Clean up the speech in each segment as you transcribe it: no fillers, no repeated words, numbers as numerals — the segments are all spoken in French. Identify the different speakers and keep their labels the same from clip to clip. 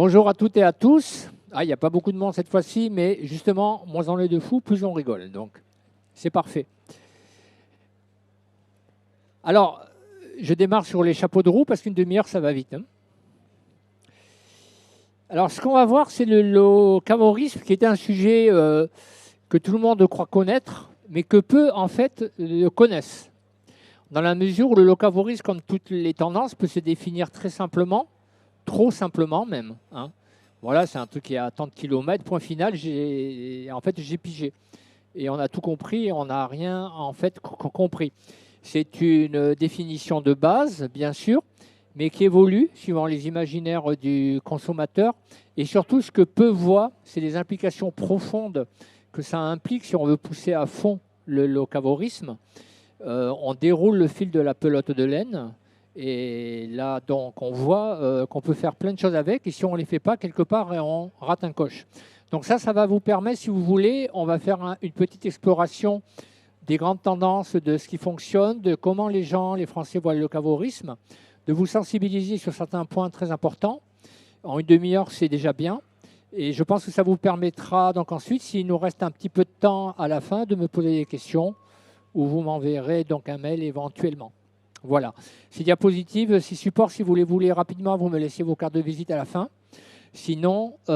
Speaker 1: Bonjour à toutes et à tous. Ah, il n'y a pas beaucoup de monde cette fois-ci, mais justement, moins on est de fous, plus on rigole. Donc, c'est parfait. Alors, je démarre sur les chapeaux de roue parce qu'une demi-heure, ça va vite. Hein. Alors, ce qu'on va voir, c'est le locavorisme, qui est un sujet que tout le monde croit connaître, mais que peu, en fait, le connaissent. Dans la mesure où le locavorisme, comme toutes les tendances, peut se définir très simplement, trop simplement même. Hein. Voilà, c'est un truc qui est à tant de kilomètres, point final, j'ai pigé. Et on a tout compris et on n'a rien en fait compris. C'est une définition de base, bien sûr, mais qui évolue suivant les imaginaires du consommateur. Et surtout, ce que peu voient, c'est les implications profondes que ça implique si on veut pousser à fond le locavorisme. On déroule le fil de la pelote de laine. Et là, donc, on voit qu'on peut faire plein de choses avec. Et si on ne les fait pas, quelque part, on rate un coche. Donc ça va vous permettre, si vous voulez, on va faire une petite exploration des grandes tendances, de ce qui fonctionne, de comment les gens, les Français voient le locavorisme, de vous sensibiliser sur certains points très importants. En une demi-heure, c'est déjà bien. Et je pense que ça vous permettra, donc ensuite, s'il nous reste un petit peu de temps à la fin, de me poser des questions ou vous m'enverrez donc un mail éventuellement. Voilà. Ces diapositives, ces supports, si vous les voulez rapidement, vous me laissez vos cartes de visite à la fin. Sinon, vous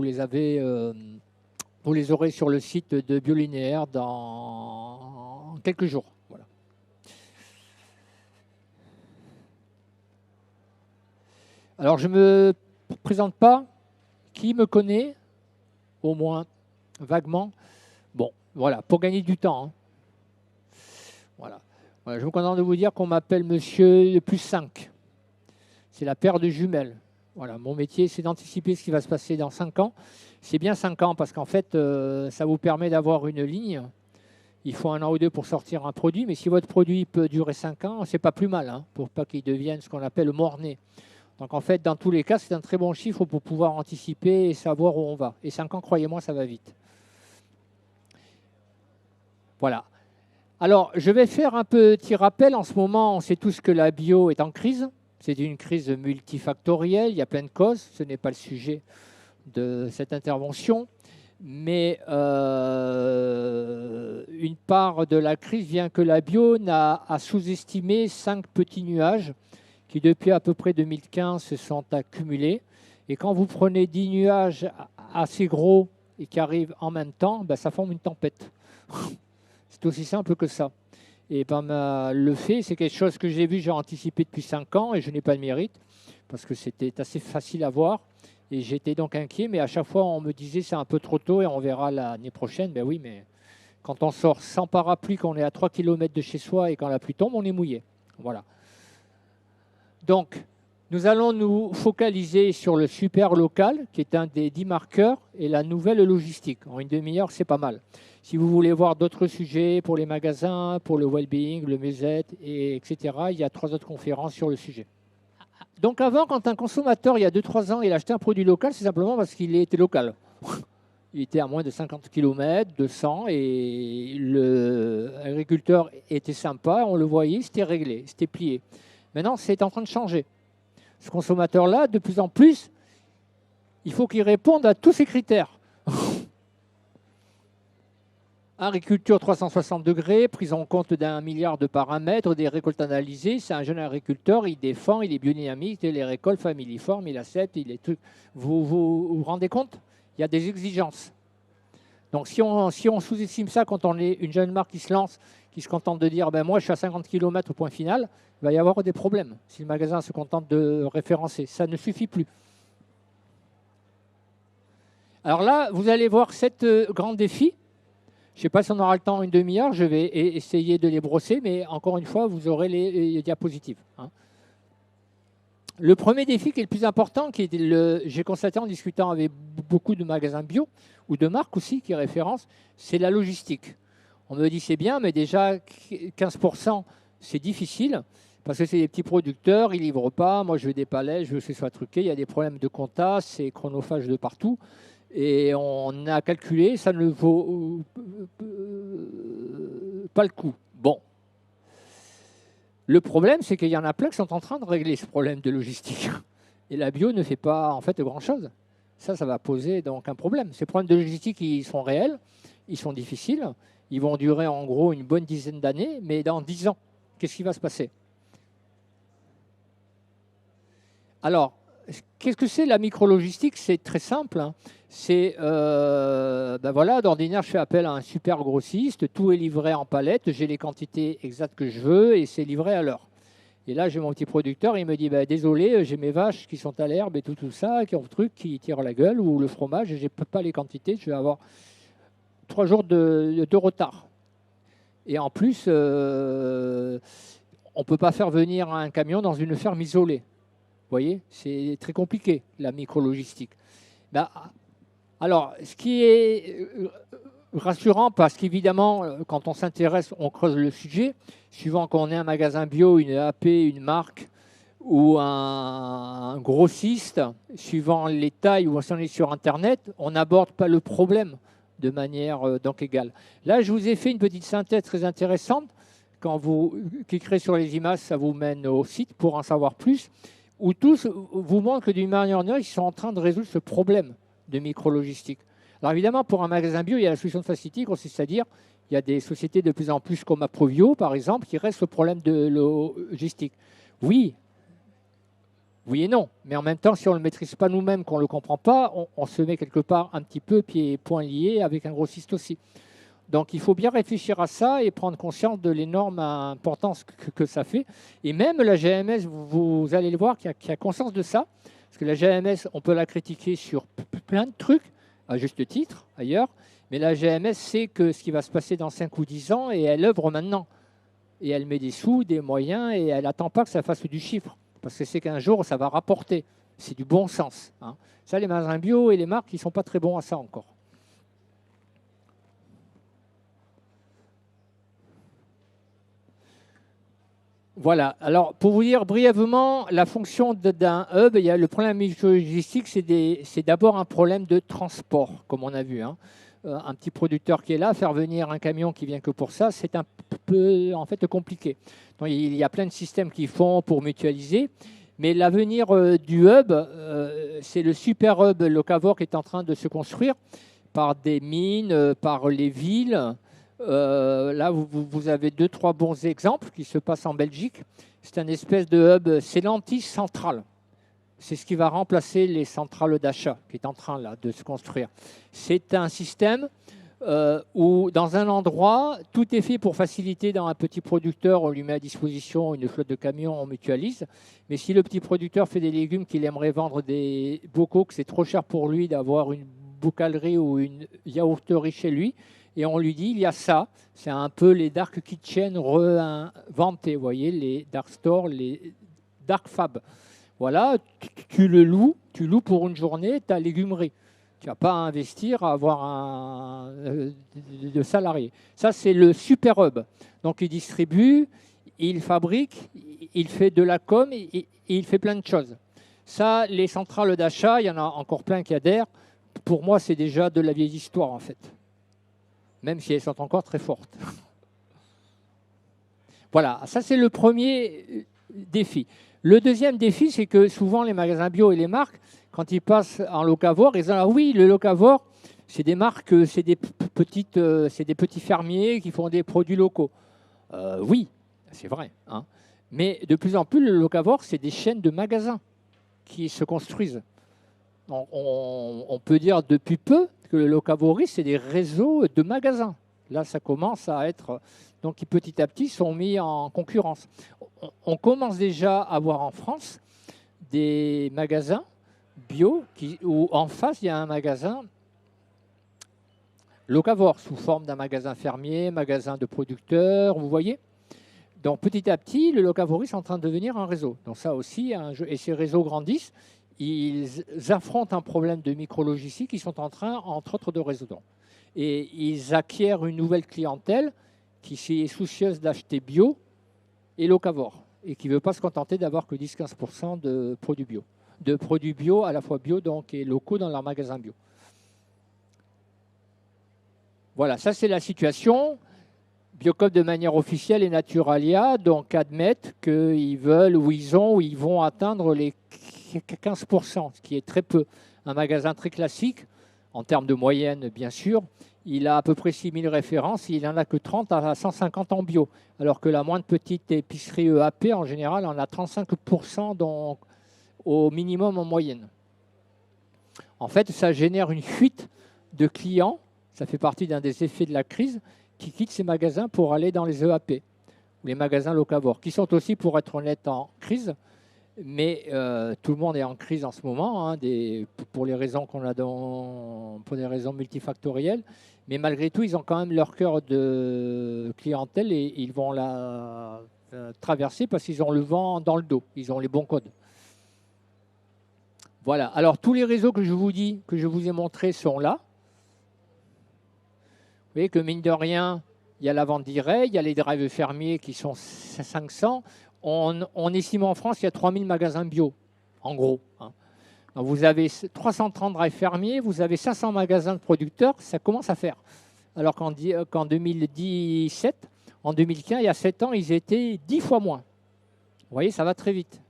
Speaker 1: les aurez sur le site de Biolinéaire dans quelques jours. Voilà. Alors, je ne me présente pas. Qui me connaît, au moins vaguement. Bon, voilà, pour gagner du temps. Hein. Voilà. Voilà. Je me contente de vous dire qu'on m'appelle Monsieur plus 5. C'est la paire de jumelles. Voilà, mon métier, c'est d'anticiper ce qui va se passer dans 5 ans. C'est bien 5 ans parce qu'en fait, ça vous permet d'avoir une ligne. Il faut 1 an ou 2 pour sortir un produit, mais si votre produit peut durer 5 ans, c'est pas plus mal, hein, pour pas qu'il devienne ce qu'on appelle mort-né. Donc en fait, dans tous les cas, c'est un très bon chiffre pour pouvoir anticiper et savoir où on va. Et 5 ans, croyez-moi, ça va vite. Voilà. Alors, je vais faire un petit rappel. En ce moment, on sait tous que la bio est en crise. C'est une crise multifactorielle, il y a plein de causes, ce n'est pas le sujet de cette intervention, mais une part de la crise vient que la bio a sous-estimé 5 petits nuages qui depuis à peu près 2015 se sont accumulés. Et quand vous prenez 10 nuages assez gros et qui arrivent en même temps, ça forme une tempête. C'est aussi simple que ça. Et le fait, c'est quelque chose que j'ai vu, j'ai anticipé depuis 5 ans et je n'ai pas de mérite parce que c'était assez facile à voir. Et j'étais donc inquiet, mais à chaque fois, on me disait c'est un peu trop tôt et on verra l'année prochaine. Ben oui, mais quand on sort sans parapluie, qu'on est à 3 km de chez soi et quand la pluie tombe, on est mouillé. Voilà. Donc, nous allons nous focaliser sur le super local, qui est un des 10 marqueurs, et la nouvelle logistique. En une demi-heure, c'est pas mal. Si vous voulez voir d'autres sujets pour les magasins, pour le well-being, le mieux-être, etc., il y a 3 autres conférences sur le sujet. Donc avant, quand un consommateur, il y a 2-3 ans, il achetait un produit local, c'est simplement parce qu'il était local. Il était à moins de 50 km, 200, et l'agriculteur était sympa, on le voyait, c'était réglé, c'était plié. Maintenant, c'est en train de changer. Ce consommateur-là, de plus en plus, il faut qu'il réponde à tous ces critères. Agriculture 360 degrés, prise en compte d'1 milliard de paramètres, des récoltes analysées. C'est un jeune agriculteur, il défend, il est biodynamique, les récoltes familiformes, il accepte, il est tout. Vous rendez compte? Il y a des exigences. Donc si on sous-estime ça quand on est une jeune marque qui se lance, qui se contente de dire moi je suis à 50 km au point final, il va y avoir des problèmes si le magasin se contente de référencer. Ça ne suffit plus. Alors là, vous allez voir 7 grands défis. Je ne sais pas si on aura le temps en une demi-heure, je vais essayer de les brosser, mais encore une fois, vous aurez les diapositives. Hein. Le premier défi qui est le plus important, j'ai constaté en discutant avec beaucoup de magasins bio, ou de marques aussi qui référencent, c'est la logistique. On me dit c'est bien, mais déjà 15%, c'est difficile, parce que c'est des petits producteurs, ils ne livrent pas, moi je veux des palets, je veux que ce soit truqué, il y a des problèmes de compta, c'est chronophage de partout. Et on a calculé, ça ne vaut pas le coup. Bon. Le problème, c'est qu'il y en a plein qui sont en train de régler ce problème de logistique. Et la bio ne fait pas en fait grand-chose. Ça va poser donc un problème. Ces problèmes de logistique, ils sont réels, ils sont difficiles, ils vont durer en gros une bonne dizaine d'années, mais dans 10 ans, qu'est-ce qui va se passer? Alors, qu'est-ce que c'est la micrologistique? C'est très simple, hein. C'est, ben voilà, d'ordinaire, je fais appel à un super grossiste, tout est livré en palette, j'ai les quantités exactes que je veux et c'est livré à l'heure. Et là, j'ai mon petit producteur, il me dit bah, désolé, j'ai mes vaches qui sont à l'herbe et tout ça, qui ont le truc qui tire la gueule, ou le fromage, je n'ai pas les quantités, je vais avoir 3 jours de retard. Et en plus, on ne peut pas faire venir un camion dans une ferme isolée. Vous voyez, c'est très compliqué, la micrologistique. Ben, alors, ce qui est rassurant, parce qu'évidemment, quand on s'intéresse, on creuse le sujet, suivant qu'on ait un magasin bio, une AP, une marque ou un grossiste, suivant les tailles ou si on est sur Internet, on n'aborde pas le problème de manière donc égale. Là, je vous ai fait une petite synthèse très intéressante. Quand vous cliquerez sur les images, ça vous mène au site pour en savoir plus, où tous vous montrent que d'une manière ou d'une autre, ils sont en train de résoudre ce problème de micrologistique. Alors évidemment, pour un magasin bio, il y a la solution de facilité, c'est-à-dire il y a des sociétés de plus en plus comme Approvio, par exemple, qui restent le problème de logistique. Oui, oui et non, mais en même temps, si on ne le maîtrise pas nous-mêmes, qu'on ne le comprend pas, on se met quelque part un petit peu pieds et poings liés avec un grossiste aussi. Donc il faut bien réfléchir à ça et prendre conscience de l'énorme importance que ça fait. Et même la GMS, vous allez le voir, qui a conscience de ça, parce que la GMS, on peut la critiquer sur plein de trucs, à juste titre, ailleurs, mais la GMS sait que ce qui va se passer dans 5 ou 10 ans, et elle œuvre maintenant. Et elle met des sous, des moyens, et elle n'attend pas que ça fasse du chiffre, parce que c'est qu'un jour, ça va rapporter. C'est du bon sens, hein. Ça, les magasins bio et les marques, ils ne sont pas très bons à ça encore. Voilà, alors pour vous dire brièvement la fonction d'un hub, il y a le problème logistique, c'est d'abord un problème de transport, comme on a vu, hein. Un petit producteur qui est là, faire venir un camion qui vient que pour ça, c'est un peu en fait compliqué. Donc, il y a plein de systèmes qui font pour mutualiser, mais l'avenir du hub, c'est le super hub locavore qui est en train de se construire par des mines, par les villes. Là, vous avez 2-3 bons exemples qui se passent en Belgique. C'est un espèce de hub, c'est l'anti-centrale. C'est ce qui va remplacer les centrales d'achat qui est en train là, de se construire. C'est un système où, dans un endroit, tout est fait pour faciliter dans un petit producteur. On lui met à disposition une flotte de camions, on mutualise. Mais si le petit producteur fait des légumes qu'il aimerait vendre des bocaux, que c'est trop cher pour lui d'avoir une bocalerie ou une yaourterie chez lui, et on lui dit, il y a ça, c'est un peu les dark kitchen réinventés, vous voyez, les dark stores, les dark fab. Voilà, tu loues pour une journée ta légumerie. Tu n'as pas à investir à avoir de salariés. Ça, c'est le super hub. Donc, il distribue, il fabrique, il fait de la com et il fait plein de choses. Ça, les centrales d'achat, il y en a encore plein qui adhèrent. Pour moi, c'est déjà de la vieille histoire, en fait. Même si elles sont encore très fortes. Voilà, ça c'est le premier défi. Le deuxième défi, c'est que souvent les magasins bio et les marques, quand ils passent en locavore, ils disent ah oui, le locavore, c'est des marques, c'est des petits fermiers qui font des produits locaux. Oui, c'est vrai, hein. Mais de plus en plus, le locavore, c'est des chaînes de magasins qui se construisent. On peut dire depuis peu que le locavorisme, c'est des réseaux de magasins. Là, ça commence à être... Donc, qui petit à petit sont mis en concurrence. On commence déjà à voir en France des magasins bio où en face, il y a un magasin locavore, sous forme d'un magasin fermier, magasin de producteurs, vous voyez. Donc, petit à petit, le locavorisme est en train de devenir un réseau. Donc, ça aussi, et ces réseaux grandissent. Ils affrontent un problème de micro-logistique qu'ils sont en train, entre autres, de résoudre. Et ils acquièrent une nouvelle clientèle qui est soucieuse d'acheter bio et locavore, et qui ne veut pas se contenter d'avoir que 10-15% de produits bio. De produits bio, à la fois bio donc, et locaux dans leur magasin bio. Voilà, ça c'est la situation. Biocoop de manière officielle et Naturalia donc admettent qu'ils veulent ou ils vont atteindre les 15%, ce qui est très peu. Un magasin très classique, en termes de moyenne, bien sûr, il a à peu près 6000 références, il n'en a que 30 à 150 en bio. Alors que la moindre petite épicerie EAP, en général, en a 35% donc, au minimum en moyenne. En fait, ça génère une fuite de clients, ça fait partie d'un des effets de la crise, qui quittent ces magasins pour aller dans les EAP, ou les magasins locavores, qui sont aussi, pour être honnête, en crise. Mais tout le monde est en crise en ce moment, hein, pour les raisons qu'on a pour des raisons multifactorielles. Mais malgré tout, ils ont quand même leur cœur de clientèle et ils vont la traverser parce qu'ils ont le vent dans le dos. Ils ont les bons codes. Voilà. Alors tous les réseaux que je vous dis, que je vous ai montrés, sont là. Vous voyez que mine de rien, il y a la vente directe, il y a les drives fermiers qui sont 500. On estime en France qu'il y a 3000 magasins bio, en gros. Hein. Donc vous avez 330 drives fermiers, vous avez 500 magasins de producteurs, ça commence à faire. Alors qu'en 2017, en 2015, il y a 7 ans, ils étaient 10 fois moins. Vous voyez, ça va très vite.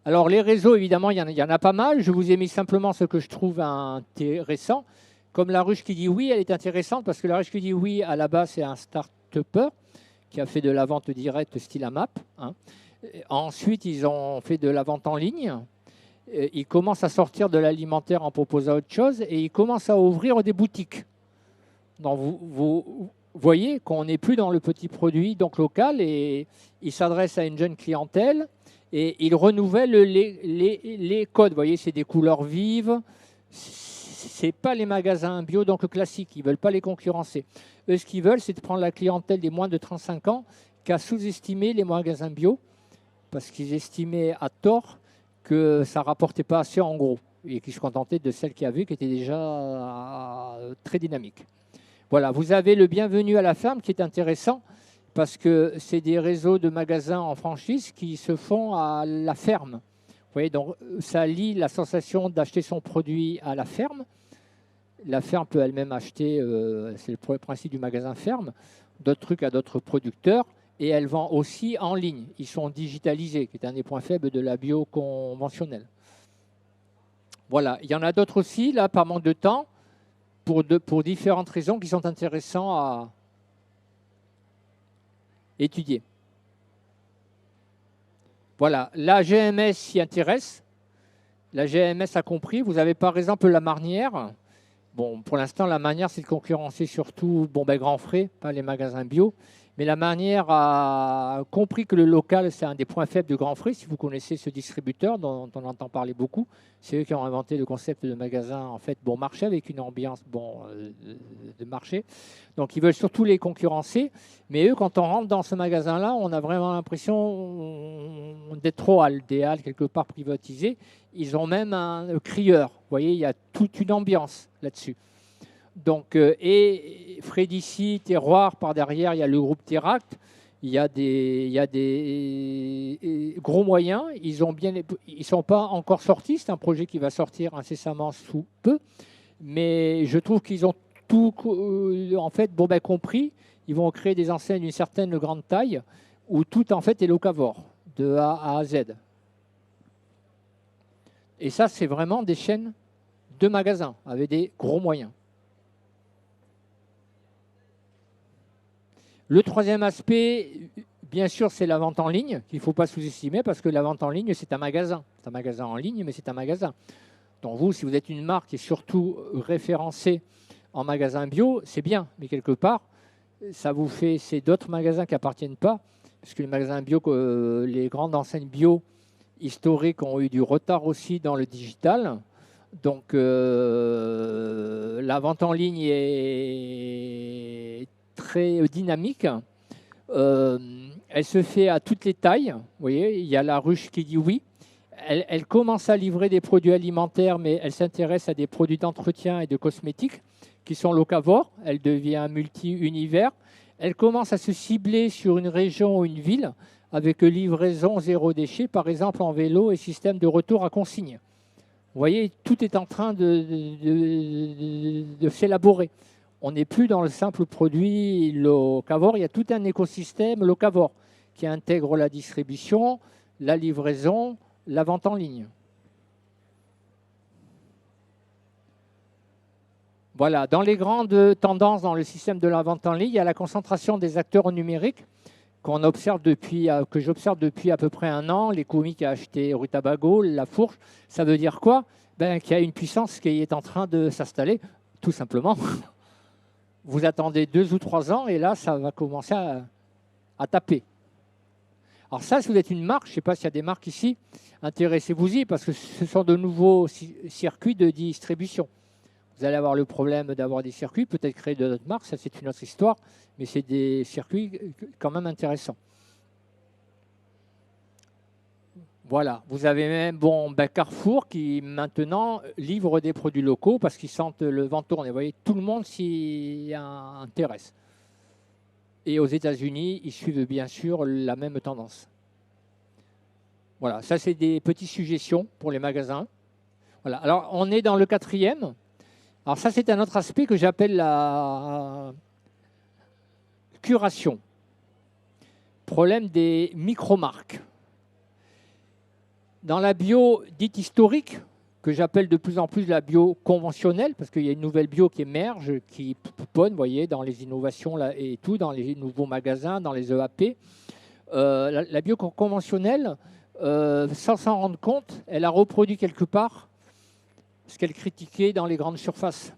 Speaker 1: Alors les réseaux, évidemment, il y en a pas mal. Je vous ai mis simplement ce que je trouve intéressant. Comme la ruche qui dit oui, elle est intéressante parce que la ruche qui dit oui, à la base, c'est un start-upper qui a fait de la vente directe style AMAP. Hein. Ensuite, ils ont fait de la vente en ligne. Ils commencent à sortir de l'alimentaire en proposant autre chose et ils commencent à ouvrir des boutiques. Donc, vous voyez qu'on n'est plus dans le petit produit donc local et ils s'adressent à une jeune clientèle et ils renouvellent les codes. Vous voyez, c'est des couleurs vives. Ce n'est pas les magasins bio donc classiques. Ils ne veulent pas les concurrencer. Eux, ce qu'ils veulent, c'est de prendre la clientèle des moins de 35 ans qui a sous-estimé les magasins bio parce qu'ils estimaient à tort que ça ne rapportait pas assez en gros et qu'ils se contentaient de celles qu'il y avait qui étaient déjà très dynamiques. Voilà, vous avez le bienvenu à la ferme qui est intéressant parce que c'est des réseaux de magasins en franchise qui se font à la ferme. Vous voyez, donc ça lie la sensation d'acheter son produit à la ferme. La ferme peut elle-même acheter, c'est le principe du magasin ferme, d'autres trucs à d'autres producteurs et elle vend aussi en ligne. Ils sont digitalisés, qui est un des points faibles de la bio conventionnelle. Voilà, il y en a d'autres aussi, là, par manque de temps, pour différentes raisons qui sont intéressantes à étudier. Voilà, la GMS s'y intéresse. La GMS a compris. Vous avez par exemple la marnière. Bon, pour l'instant, la marnière, c'est de concurrencer surtout Grand Frais, pas les magasins bio. Mais la marnière a compris que le local, c'est un des points faibles de Grand Frais. Si vous connaissez ce distributeur dont on entend parler beaucoup, c'est eux qui ont inventé le concept de magasin en fait bon marché avec une ambiance de marché. Donc ils veulent surtout les concurrencer. Mais eux, quand on rentre dans ce magasin-là, on a vraiment l'impression d'être trop des halles quelque part privatisées. Ils ont même un crieur. Vous voyez, il y a toute une ambiance là-dessus. Donc, et Frédicie, Terroir, par derrière, il y a le groupe Teract, il y a des gros moyens, ils ne sont pas encore sortis, c'est un projet qui va sortir incessamment sous peu, mais je trouve qu'ils ont tout en fait compris, ils vont créer des enseignes d'une certaine grande taille, où tout en fait est locavore, de A à Z. Et ça, c'est vraiment des chaînes de magasins, avec des gros moyens. Le troisième aspect, bien sûr, c'est la vente en ligne, qu'il ne faut pas sous-estimer, parce que la vente en ligne, c'est un magasin. C'est un magasin en ligne, mais c'est un magasin. Donc vous, si vous êtes une marque et surtout référencée en magasin bio, c'est bien, mais quelque part, ça vous fait, c'est d'autres magasins qui n'appartiennent pas, parce que les magasins bio, les grandes enseignes bio historiques ont eu du retard aussi dans le digital. Donc la vente en ligne est très dynamique. Elle se fait à toutes les tailles. Vous voyez, il y a la ruche qui dit oui. Elle commence à livrer des produits alimentaires, mais elle s'intéresse à des produits d'entretien et de cosmétiques qui sont locavores. Elle devient multi-univers. Elle commence à se cibler sur une région ou une ville avec livraison zéro déchet, par exemple en vélo et système de retour à consigne. Vous voyez, tout est en train de s'élaborer. On n'est plus dans le simple produit locavore, il y a tout un écosystème locavore qui intègre la distribution, la livraison, la vente en ligne. Voilà, dans les grandes tendances dans le système de la vente en ligne, il y a la concentration des acteurs numériques qu'on observe depuis, que j'observe depuis à peu près un an. Les commis qui a acheté Rue Tabago, La Fourche, ça veut dire quoi? Ben, qu'il y a une puissance qui est en train de s'installer, tout simplement. Vous attendez 2 ou 3 ans et là, ça va commencer à taper. Alors ça, si vous êtes une marque, je ne sais pas s'il y a des marques ici, intéressez-vous-y parce que ce sont de nouveaux circuits de distribution. Vous allez avoir le problème d'avoir des circuits, peut-être créer de notre marque, ça c'est une autre histoire, mais c'est des circuits quand même intéressants. Voilà, vous avez même Carrefour qui maintenant livre des produits locaux parce qu'ils sentent le vent tourner. Vous voyez, tout le monde s'y intéresse. Et aux États-Unis, ils suivent bien sûr la même tendance. Voilà, ça c'est des petites suggestions pour les magasins. Voilà, alors on est dans le 4e. Alors ça, c'est un autre aspect que j'appelle la curation. Problème des micro-marques. Dans la bio dite historique, que j'appelle de plus en plus la bio conventionnelle, parce qu'il y a une nouvelle bio qui émerge, qui pouponne, vous voyez, dans les innovations là, et tout, dans les nouveaux magasins, dans les EAP. La bio conventionnelle, sans s'en rendre compte, elle a reproduit quelque part ce qu'elle critiquait dans les grandes surfaces,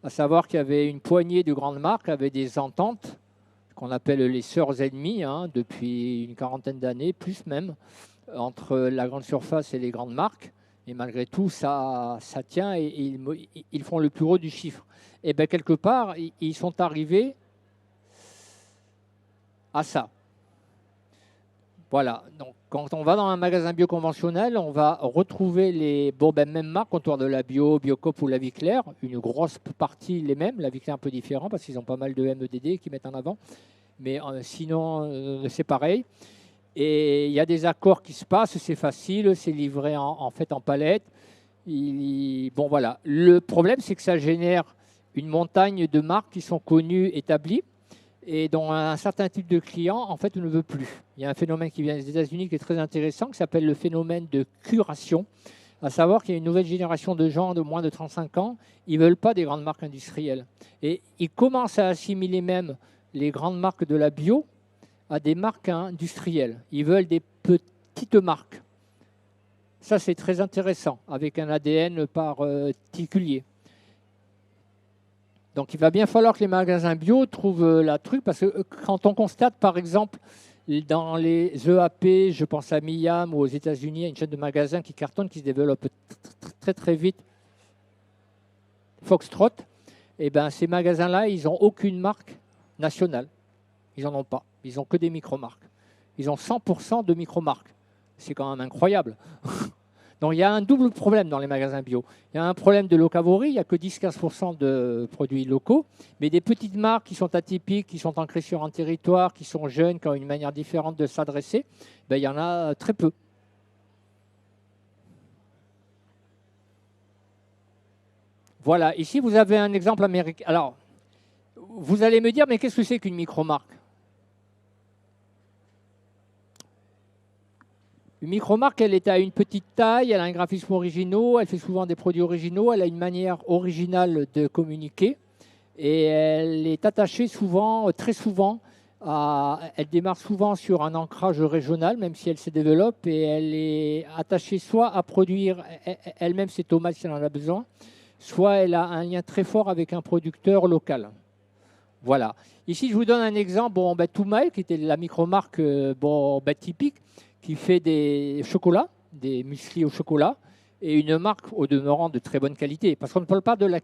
Speaker 1: à savoir qu'il y avait une poignée de grandes marques avec des ententes qu'on appelle les sœurs ennemies, depuis une quarantaine d'années, plus même, entre la grande surface et les grandes marques. Et malgré tout, ça tient et ils font le plus haut du chiffre. Et bien, quelque part, ils sont arrivés à ça. Voilà, donc quand on va dans un magasin bio conventionnel, on va retrouver les mêmes marques autour de la bio, Biocoop ou La Vie Claire, une grosse partie les mêmes, La Vie Claire un peu différent parce qu'ils ont pas mal de MEDD qui mettent en avant, mais sinon c'est pareil. Et il y a des accords qui se passent, c'est facile, c'est livré en fait en palette. Bon voilà, le problème c'est que ça génère une montagne de marques qui sont connues, établies, et dont un certain type de client, en fait, ne veut plus. Il y a un phénomène qui vient des États-Unis qui est très intéressant, qui s'appelle le phénomène de curation, à savoir qu'il y a une nouvelle génération de gens de moins de 35 ans, ils ne veulent pas des grandes marques industrielles. Et ils commencent à assimiler même les grandes marques de la bio à des marques industrielles. Ils veulent des petites marques. Ça, c'est très intéressant, avec un ADN particulier. Donc il va bien falloir que les magasins bio trouvent la truc, parce que quand on constate par exemple dans les EAP, je pense à Miam ou aux États-Unis, il y a une chaîne de magasins qui cartonne, qui se développe très très vite, Foxtrot, et ben ces magasins-là, ils n'ont aucune marque nationale. Ils n'en ont pas. Ils n'ont que des micro-marques. Ils ont 100% de micro-marques. C'est quand même incroyable. Donc il y a un double problème dans les magasins bio. Il y a un problème de locavorie, il n'y a que 10-15% de produits locaux, mais des petites marques qui sont atypiques, qui sont ancrées sur un territoire, qui sont jeunes, qui ont une manière différente de s'adresser, ben, il y en a très peu. Voilà, ici vous avez un exemple américain. Alors, vous allez me dire, mais qu'est-ce que c'est qu'une micro-marque? Une micro-marque, elle est à une petite taille, elle a un graphisme original, elle fait souvent des produits originaux, elle a une manière originale de communiquer et elle est attachée souvent, très souvent, elle démarre souvent sur un ancrage régional, même si elle se développe, et elle est attachée soit à produire elle-même ses tomates si elle en a besoin, soit elle a un lien très fort avec un producteur local. Voilà. Ici, je vous donne un exemple. Toumaï, qui était la micro-marque typique, qui fait des chocolats, des muesli au chocolat, et une marque au demeurant de très bonne qualité. Parce qu'on ne parle pas de la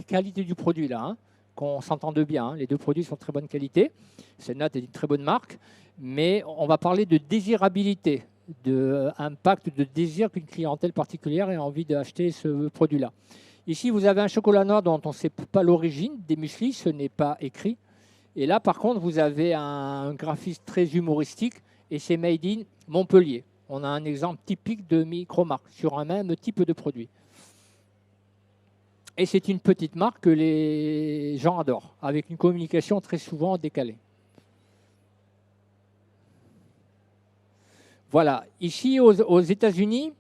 Speaker 1: qualité du produit là, qu'on s'entende bien. Les deux produits sont de très bonne qualité. Senat est une très bonne marque, mais on va parler de désirabilité, d'impact de désir qu'une clientèle particulière ait envie d'acheter ce produit-là. Ici, vous avez un chocolat noir dont on ne sait pas l'origine des muesli, ce n'est pas écrit. Et là, par contre, vous avez un graphisme très humoristique et c'est made in Montpellier. On a un exemple typique de micro-marque sur un même type de produit. Et c'est une petite marque que les gens adorent, avec une communication très souvent décalée. Voilà. Ici, aux États-Unis,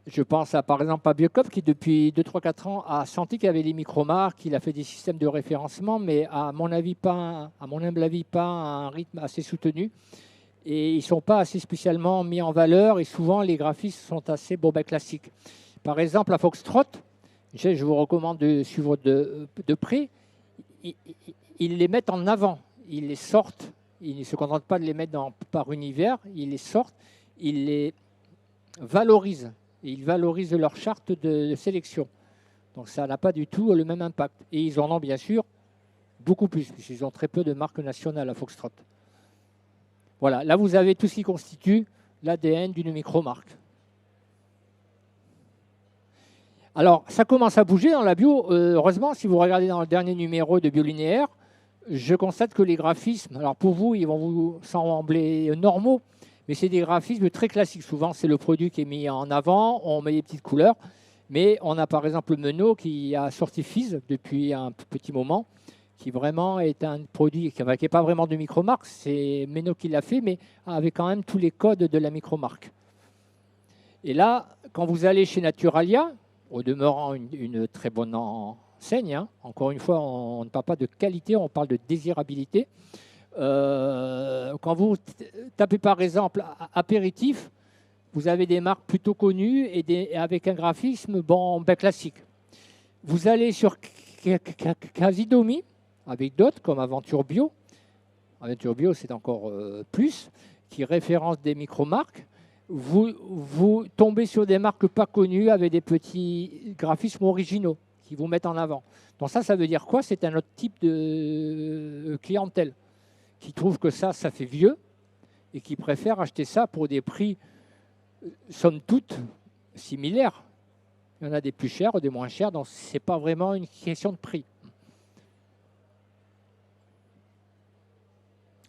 Speaker 1: je pense par exemple à Biocop qui, depuis 2, 3, 4 ans, a senti qu'il y avait des micro-marques, il a fait des systèmes de référencement, mais à mon humble avis, pas à un rythme assez soutenu. Et ils ne sont pas assez spécialement mis en valeur et souvent les graphismes sont assez classiques. Par exemple, à Foxtrot, je vous recommande de suivre de près, ils les mettent en avant, ils les sortent, ils ne se contentent pas de les mettre par univers, ils les sortent, ils les valorisent, et ils valorisent leur charte de sélection. Donc ça n'a pas du tout le même impact. Et ils en ont bien sûr beaucoup plus, puisqu'ils ont très peu de marques nationales à Foxtrot. Voilà, là vous avez tout ce qui constitue l'ADN d'une micro-marque. Alors, ça commence à bouger dans la bio. Heureusement, si vous regardez dans le dernier numéro de Biolinéaire, je constate que les graphismes, alors pour vous, ils vont vous sembler normaux, mais c'est des graphismes très classiques. Souvent, c'est le produit qui est mis en avant, on met des petites couleurs. Mais on a par exemple Menot qui a sorti Fizz depuis un petit moment, qui vraiment est un produit qui n'est pas vraiment de micro-marque. C'est Menot qui l'a fait, mais avec quand même tous les codes de la micro-marque. Et là, quand vous allez chez Naturalia, au demeurant une très bonne enseigne, hein. Encore une fois, on ne parle pas de qualité, on parle de désirabilité. Quand vous tapez par exemple apéritif, vous avez des marques plutôt connues et avec un graphisme classique. Vous allez sur Casidomi, avec d'autres comme Aventure Bio. Aventure Bio, c'est encore plus, qui référence des micro-marques. Vous tombez sur des marques pas connues avec des petits graphismes originaux qui vous mettent en avant. Donc ça veut dire quoi? C'est un autre type de clientèle qui trouve que ça fait vieux et qui préfère acheter ça pour des prix, somme toute, similaires. Il y en a des plus chers, des moins chers, donc ce n'est pas vraiment une question de prix.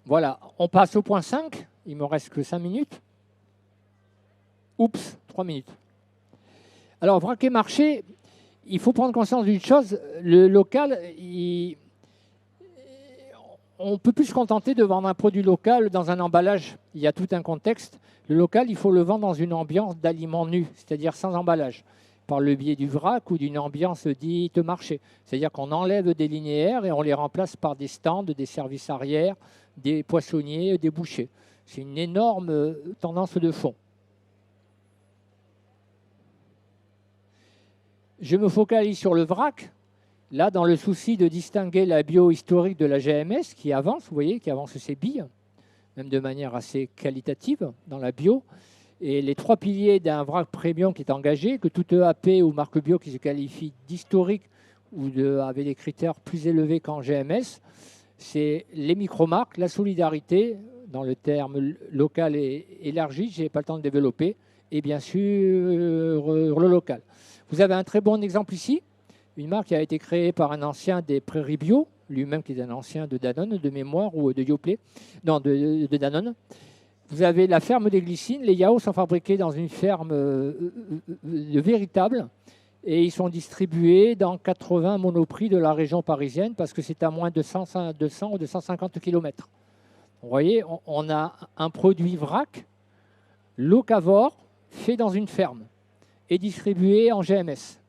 Speaker 1: Voilà, on passe au point 5. Il ne me reste que 5 minutes. Oups, 3 minutes. Alors, braquet marché, il faut prendre conscience d'une chose, le local, on ne peut plus se contenter de vendre un produit local dans un emballage. Il y a tout un contexte. Le local, il faut le vendre dans une ambiance d'aliments nus, c'est-à-dire sans emballage, par le biais du vrac ou d'une ambiance dite marché. C'est-à-dire qu'on enlève des linéaires et on les remplace par des stands, des services arrière, des poissonniers, des bouchers. C'est une énorme tendance de fond. Je me focalise sur le vrac. Là, dans le souci de distinguer la bio historique de la GMS qui avance, vous voyez, qui avance ses billes, même de manière assez qualitative dans la bio. Et les 3 piliers d'un vrac premium qui est engagé, que toute EAP ou marque bio qui se qualifie d'historique ou avec des critères plus élevés qu'en GMS, c'est les micro-marques, la solidarité, dans le terme local et élargi, je n'ai pas le temps de développer, et bien sûr le local. Vous avez un très bon exemple ici, une marque qui a été créée par un ancien des Prairies Bio, lui-même qui est un ancien de Danone, de mémoire, ou de Yoplait, non, de Danone. Vous avez la ferme des Glycines, les yaourts sont fabriqués dans une ferme véritable, et ils sont distribués dans 80 monoprix de la région parisienne, parce que c'est à moins de 200 ou 250 km. Vous voyez, on a un produit vrac, locavore, fait dans une ferme, et distribué en GMS.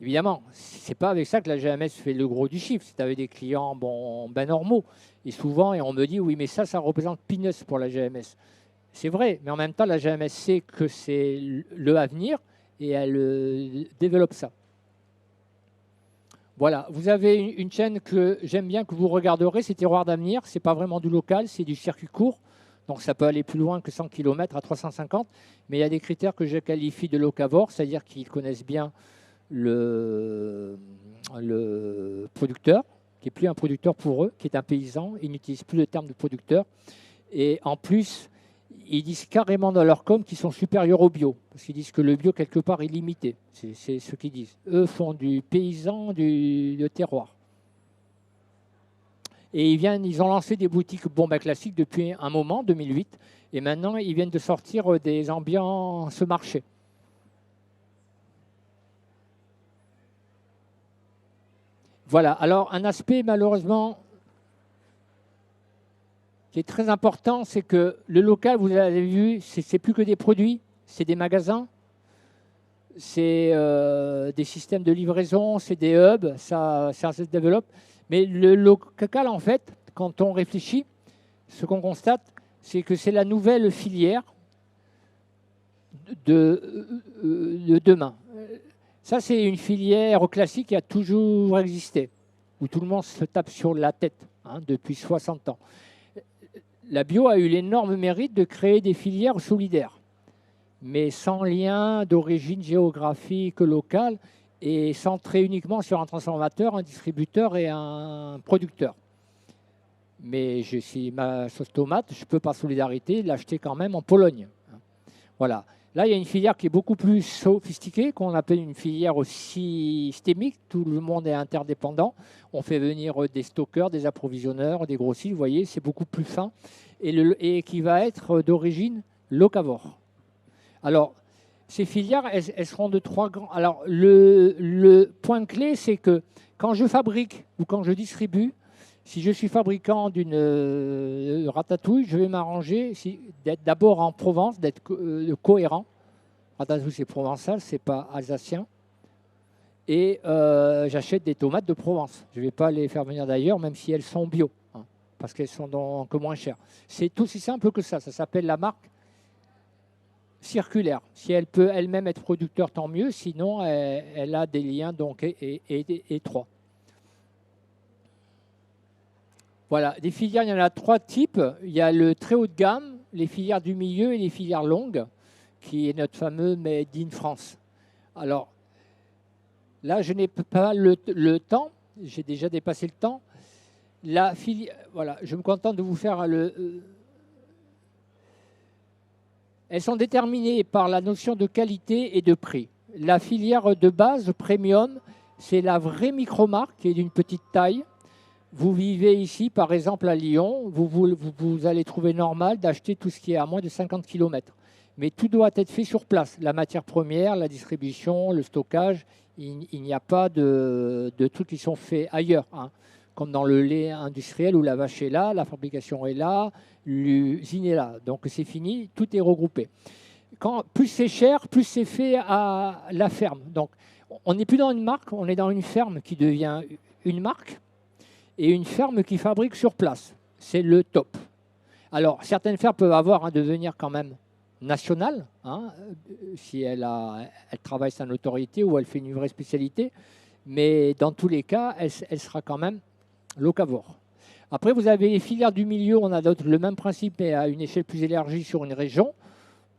Speaker 1: Évidemment, ce n'est pas avec ça que la GMS fait le gros du chiffre. C'est avec des clients normaux. Et souvent, on me dit, oui, mais ça représente peanuts pour la GMS. C'est vrai, mais en même temps, la GMS sait que c'est le avenir et elle développe ça. Voilà, vous avez une chaîne que j'aime bien, que vous regarderez, c'est Terroir d'Avenir. Ce n'est pas vraiment du local, c'est du circuit court. Donc ça peut aller plus loin que 100 km à 350. Mais il y a des critères que je qualifie de locavore, c'est-à-dire qu'ils connaissent bien le producteur, qui n'est plus un producteur pour eux, qui est un paysan. Ils n'utilisent plus le terme de producteur. Et en plus, ils disent carrément dans leur com qu'ils sont supérieurs au bio, parce qu'ils disent que le bio, quelque part, est limité. C'est ce qu'ils disent. Eux font du paysan, de terroir. Et ils ont lancé des boutiques classiques depuis un moment, 2008, et maintenant, ils viennent de sortir des ambiances marché. Voilà, alors un aspect malheureusement qui est très important, c'est que le local, vous avez vu, c'est plus que des produits, c'est des magasins, c'est des systèmes de livraison, c'est des hubs, ça se développe. Mais le local, en fait, quand on réfléchit, ce qu'on constate, c'est que c'est la nouvelle filière de demain. Ça, c'est une filière classique qui a toujours existé, où tout le monde se tape sur la tête depuis 60 ans. La bio a eu l'énorme mérite de créer des filières solidaires, mais sans lien d'origine géographique locale et centré uniquement sur un transformateur, un distributeur et un producteur. Mais si ma sauce tomate, je peux par solidarité l'acheter quand même en Pologne. Voilà. Là, il y a une filière qui est beaucoup plus sophistiquée, qu'on appelle une filière systémique. Tout le monde est interdépendant. On fait venir des stockeurs, des approvisionneurs, des grossistes. Vous voyez, c'est beaucoup plus fin. Et qui va être d'origine locavore. Alors, ces filières, elles seront de 3 grands. Alors, le point clé, c'est que quand je fabrique ou quand je distribue, si je suis fabricant d'une ratatouille, je vais m'arranger d'être d'abord en Provence, d'être cohérent. Ratatouille, c'est provençal, c'est pas alsacien. Et j'achète des tomates de Provence. Je ne vais pas les faire venir d'ailleurs, même si elles sont bio, parce qu'elles sont donc moins chères. C'est aussi simple que ça. Ça s'appelle la marque circulaire. Si elle peut elle-même être producteur, tant mieux. Sinon, elle a des liens donc étroits. Voilà, des filières, il y en a 3 types. Il y a le très haut de gamme, les filières du milieu et les filières longues, qui est notre fameux Made in France. Alors, là, je n'ai pas le temps, j'ai déjà dépassé le temps. La filière, voilà, je me contente de vous faire elles sont déterminées par la notion de qualité et de prix. La filière de base, premium, c'est la vraie micro-marque qui est d'une petite taille. Vous vivez ici, par exemple, à Lyon, vous allez trouver normal d'acheter tout ce qui est à moins de 50 km. Mais tout doit être fait sur place. La matière première, la distribution, le stockage, il n'y a pas de trucs qui sont faits ailleurs. Comme dans le lait industriel où la vache est là, la fabrication est là, l'usine est là. Donc c'est fini, tout est regroupé. Plus c'est cher, plus c'est fait à la ferme. Donc on n'est plus dans une marque, on est dans une ferme qui devient une marque. Et une ferme qui fabrique sur place. C'est le top. Alors, certaines fermes peuvent avoir un devenir quand même national, si elle travaille sa notoriété ou elle fait une vraie spécialité. Mais dans tous les cas, elle sera quand même locavore. Après, vous avez les filières du milieu. On a le même principe, mais à une échelle plus élargie sur une région,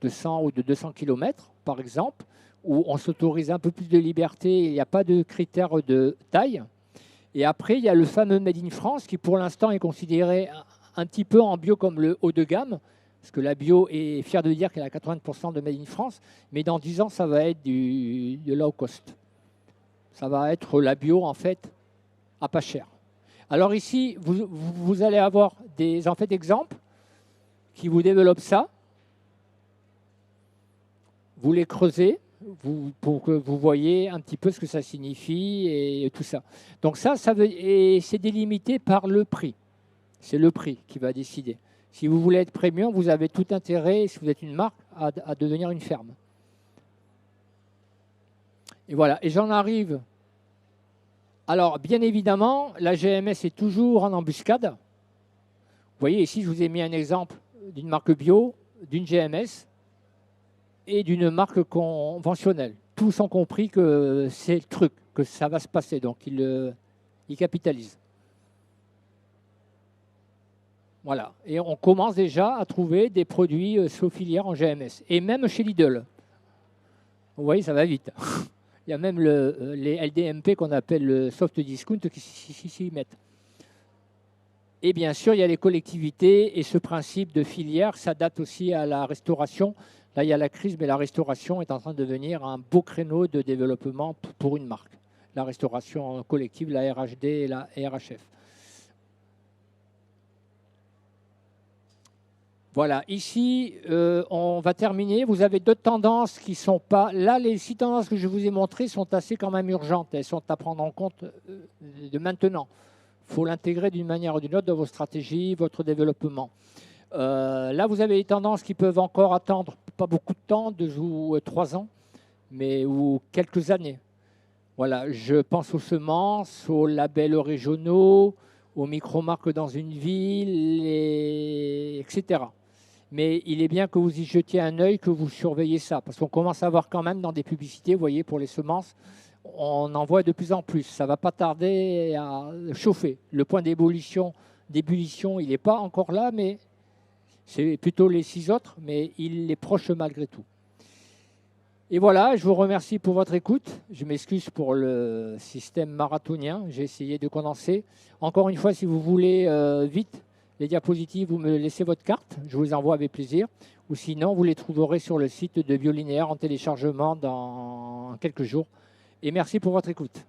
Speaker 1: de 100 ou de 200 km, par exemple, où on s'autorise un peu plus de liberté. Il n'y a pas de critères de taille. Et après, il y a le fameux Made in France qui, pour l'instant, est considéré un petit peu en bio comme le haut de gamme, parce que la bio est fière de dire qu'elle a 80% de Made in France, mais dans 10 ans, ça va être de low cost. Ça va être la bio, en fait, à pas cher. Alors ici, vous allez avoir des exemples qui vous développent ça. Vous les creusez. Pour que vous voyez un petit peu ce que ça signifie et tout ça. Donc et c'est délimité par le prix. C'est le prix qui va décider. Si vous voulez être premium, vous avez tout intérêt, si vous êtes une marque, à devenir une ferme. Et voilà, et j'en arrive. Alors, bien évidemment, la GMS est toujours en embuscade. Vous voyez, ici, je vous ai mis un exemple d'une marque bio, d'une GMS, et d'une marque conventionnelle. Tous ont compris que c'est le truc, que ça va se passer, donc ils capitalisent. Voilà, et on commence déjà à trouver des produits sous filière en GMS, et même chez Lidl. Vous voyez, ça va vite. Il y a même les LDMP qu'on appelle le soft discount qui s'y mettent. Et bien sûr, il y a les collectivités, et ce principe de filière s'adapte aussi à la restauration. Là, il y a la crise, mais la restauration est en train de devenir un beau créneau de développement pour une marque. La restauration collective, la RHD et la RHF. Voilà, ici, on va terminer. Vous avez d'autres tendances qui ne sont pas... Là, les 6 tendances que je vous ai montrées sont assez quand même urgentes. Elles sont à prendre en compte de maintenant. faut l'intégrer d'une manière ou d'une autre dans vos stratégies, votre développement. Là, vous avez des tendances qui peuvent encore attendre pas beaucoup de temps, 2 ou 3 ans, mais ou quelques années. Voilà, je pense aux semences, aux labels régionaux, aux micro-marques dans une ville, etc. Mais il est bien que vous y jetiez un œil, que vous surveillez ça, parce qu'on commence à voir quand même dans des publicités, vous voyez, pour les semences, on en voit de plus en plus. Ça ne va pas tarder à chauffer. Le point d'ébullition, il n'est pas encore là, mais c'est plutôt les 6 autres, mais il est proche malgré tout. Et voilà, je vous remercie pour votre écoute. Je m'excuse pour le système marathonien. J'ai essayé de condenser. Encore une fois, si vous voulez vite les diapositives, vous me laissez votre carte. Je vous envoie avec plaisir. Ou sinon, vous les trouverez sur le site de Biolinéaire en téléchargement dans quelques jours. Et merci pour votre écoute.